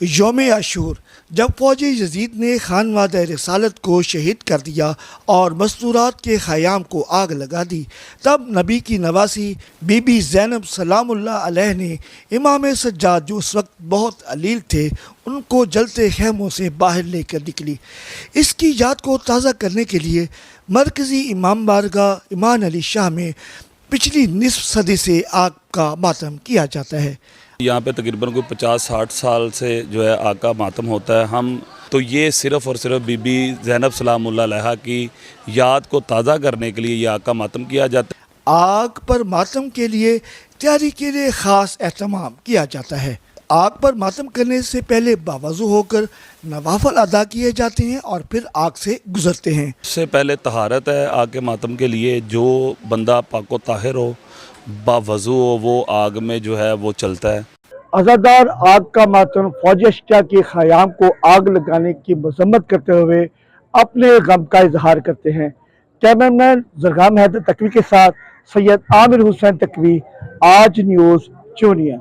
یوم عاشور جب فوج یزید نے خانواد رسالت کو شہید کر دیا اور مستورات کے خیام کو آگ لگا دی، تب نبی کی نواسی بی بی زینب سلام اللہ علیہ نے امام سجاد جو اس وقت بہت علیل تھے ان کو جلتے خیموں سے باہر لے کر نکلی۔ اس کی یاد کو تازہ کرنے کے لیے مرکزی امام بارگاہ امان علی شاہ میں پچھلی نصف صدی سے آگ کا ماتم کیا جاتا ہے۔ یہاں پہ تقریباً کوئی 50-60 سال سے جو ہے آگ کا ماتم ہوتا ہے۔ ہم تو یہ صرف اور صرف بی بی زینب سلام اللہ علیہ کی یاد کو تازہ کرنے کے لیے یہ آگ کا ماتم کیا جاتا ہے۔ آگ پر ماتم کے لیے تیاری کے لیے خاص اہتمام کیا جاتا ہے۔ آگ پر ماتم کرنے سے پہلے باوضو ہو کر نوافل ادا کیے جاتے ہیں اور پھر آگ سے گزرتے ہیں۔ اس سے پہلے طہارت ہے آگ کے ماتم کے لیے، جو بندہ پاک و طاہر ہو، باوضو ہو، وہ آگ میں جو ہے وہ چلتا ہے۔ عزادار آگ کا ماتم فوج اشکیا کے خیام کو آگ لگانے کی مذمت کرتے ہوئے اپنے غم کا اظہار کرتے ہیں۔ کیمرمین زرگام حیدر تقوی کے ساتھ سید عامر حسین تقوی، آج نیوز چونیا۔